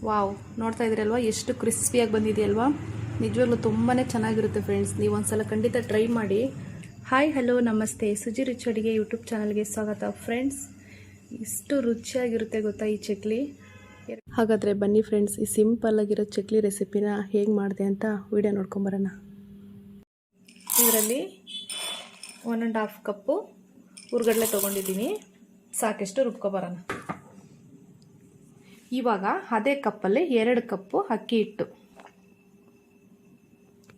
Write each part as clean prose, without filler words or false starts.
Wow, ನೋಡ್ತಾ ಇದ್ದೀರಲ್ವಾ ಎಷ್ಟು ಕ್ರಿಸ್ಪಿಯಾಗಿ ಬಂದಿದೆಯಲ್ವಾ. ನಿಜವಾಗ್ಲೂ ತುಂಬಾ ಚೆನ್ನಾಗಿರುತ್ತೆ ಫ್ರೆಂಡ್ಸ್. ನೀವು ಒಂದ್ಸಲ ಖಂಡಿತ ಟ್ರೈ ಮಾಡಿ. ಹಾಯ್ ಹಲೋ ನಮಸ್ತೆ, ಸುಜಿ ರುಚಿ ಅಡುಗೆ ಯೂಟ್ಯೂಬ್ ಚಾನಲ್ಗೆ ಸ್ವಾಗತ ಫ್ರೆಂಡ್ಸ್. ಎಷ್ಟು ರುಚಿಯಾಗಿರುತ್ತೆ ಗೊತ್ತಾ ಈ ಚಕ್ಲಿ. ಹಾಗಾದರೆ ಬನ್ನಿ ಫ್ರೆಂಡ್ಸ್, ಈ ಸಿಂಪಲ್ ಆಗಿರೋ ಚಕ್ಲಿ ರೆಸಿಪಿನ ಹೇಗೆ ಮಾಡಿದೆ ಅಂತ ವಿಡಿಯೋ ನೋಡ್ಕೊಂಬರೋಣ. ಇದರಲ್ಲಿ 1.5 ಕಪ್ಪು ಹುರ್ಗಡ್ಲೆ ತೊಗೊಂಡಿದ್ದೀನಿ. ಸಾಕೆಷ್ಟು ರುಬ್ಕೊಬರೋಣ. ಇವಾಗ ಅದೇ ಕಪ್ಪಲ್ಲಿ 2 ಕಪ್ಪು ಅಕ್ಕಿ ಹಿಟ್ಟು.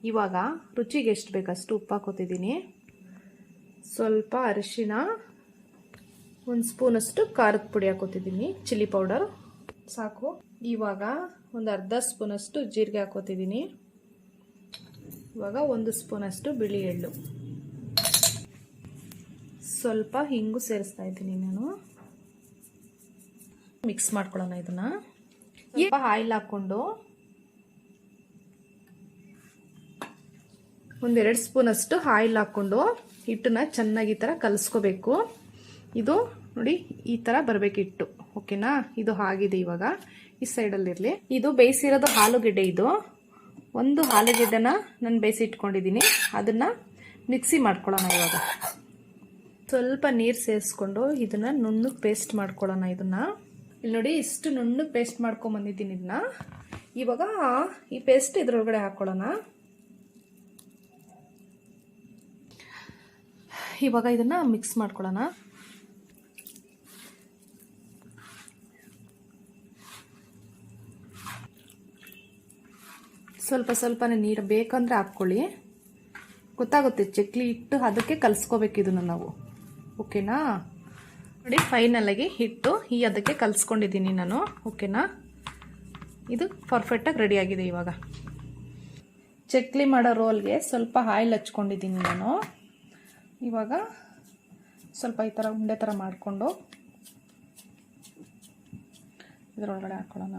ಇವಾಗ ರುಚಿಗೆ ಎಷ್ಟು ಬೇಕಷ್ಟು ಉಪ್ಪು ಹಾಕೋತಿದ್ದೀನಿ. ಸ್ವಲ್ಪ ಅರಿಶಿನ, 1 ಸ್ಪೂನಷ್ಟು ಖಾರದ ಪುಡಿ ಹಾಕೋತಿದ್ದೀನಿ, ಚಿಲ್ಲಿ ಪೌಡರ್ ಸಾಕು. ಇವಾಗ ಒಂದು ಅರ್ಧ ಸ್ಪೂನಷ್ಟು ಜೀರಿಗೆ ಹಾಕೋತಿದ್ದೀನಿ. ಇವಾಗ 1 ಸ್ಪೂನಷ್ಟು ಬಿಳಿ ಎಳ್ಳು, ಸ್ವಲ್ಪ ಹಿಂಗು ಸೇರಿಸ್ತಾ ಇದ್ದೀನಿ ನಾನು. ಮಿಕ್ಸ್ ಮಾಡ್ಕೊಳ್ಳೋಣ ಇದನ್ನ. ಸ್ವಲ್ಪ ಆಯಿಲ್ ಹಾಕ್ಕೊಂಡು 1-2 ಸ್ಪೂನಷ್ಟು ಆಯಿಲ್ ಹಾಕ್ಕೊಂಡು ಹಿಟ್ಟನ್ನ ಚೆನ್ನಾಗಿ ಈ ಥರ ಕಲಿಸ್ಕೋಬೇಕು. ಇದು ನೋಡಿ ಈ ಥರ ಬರಬೇಕು ಹಿಟ್ಟು, ಓಕೆನಾ. ಇದು ಆಗಿದೆ. ಇವಾಗ ಈ ಸೈಡಲ್ಲಿರಲಿ. ಇದು ಬೇಯಿಸಿರೋದು ಆಲೂಗೆಡ್ಡೆ. ಇದು ಒಂದು ಆಲೂಗೆಡ್ಡೆನ ನಾನು ಬೇಯಿಸಿ ಇಟ್ಕೊಂಡಿದ್ದೀನಿ. ಅದನ್ನು ಮಿಕ್ಸಿ ಮಾಡ್ಕೊಳ್ಳೋಣ. ಇವಾಗ ಸ್ವಲ್ಪ ನೀರು ಸೇರಿಸ್ಕೊಂಡು ಇದನ್ನು ನುಣ್ಣಗೆ ಪೇಸ್ಟ್ ಮಾಡ್ಕೊಳ್ಳೋಣ. ಇದನ್ನು ಇಲ್ಲಿ ನೋಡಿ ಇಷ್ಟು ನುಣ್ಣಗೆ ಪೇಸ್ಟ್ ಮಾಡ್ಕೊಂಬಂದಿದ್ದೀನಿ. ಇದನ್ನ ಇವಾಗ ಈ ಪೇಸ್ಟ್ ಇದ್ರೊಳಗಡೆ ಹಾಕ್ಕೊಳ್ಳೋಣ. ಇವಾಗ ಇದನ್ನು ಮಿಕ್ಸ್ ಮಾಡ್ಕೊಳ್ಳೋಣ. ಸ್ವಲ್ಪ ಸ್ವಲ್ಪನೇ ನೀರು ಬೇಕಂದ್ರೆ ಹಾಕ್ಕೊಳ್ಳಿ. ಗೊತ್ತಾಗುತ್ತೆ ಚಕ್ಲಿ ಹಿಟ್ಟು ಅದಕ್ಕೆ ಕಲಿಸ್ಕೋಬೇಕು ಇದನ್ನು ನಾವು, ಓಕೆನಾ. ನೋಡಿ ಫೈನಲ್ ಆಗಿ ಹಿಟ್ಟು ಈ ಅದಕ್ಕೆ ಕಲಿಸ್ಕೊಂಡಿದ್ದೀನಿ ನಾನು, ಓಕೆನಾ. ಇದು ಪರ್ಫೆಕ್ಟಾಗಿ ರೆಡಿ ಆಗಿದೆ. ಇವಾಗ ಚಕ್ಲಿ ಮಾಡೋ ರೋಲ್ಗೆ ಸ್ವಲ್ಪ ಆಯಿಲ್ ಹಚ್ಕೊಂಡಿದ್ದೀನಿ ನಾನು. ಇವಾಗ ಸ್ವಲ್ಪ ಈ ಥರ ಉಂಡೆ ಥರ ಮಾಡಿಕೊಂಡು ಇದರೊಳಗಡೆ ಹಾಕ್ಕೊಳ್ಳೋಣ.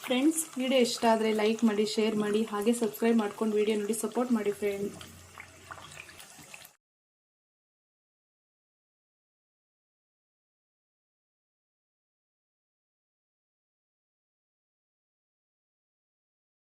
ಫ್ರೆಂಡ್ಸ್, ವಿಡಿಯೋ ಇಷ್ಟ ಆದರೆ ಲೈಕ್ ಮಾಡಿ, ಶೇರ್ ಮಾಡಿ, ಹಾಗೆ ಸಬ್ಸ್ಕ್ರೈಬ್ ಮಾಡ್ಕೊಂಡು ವಿಡಿಯೋ ನೋಡಿ ಸಪೋರ್ಟ್ ಮಾಡಿ ಫ್ರೆಂಡ್ಸ್.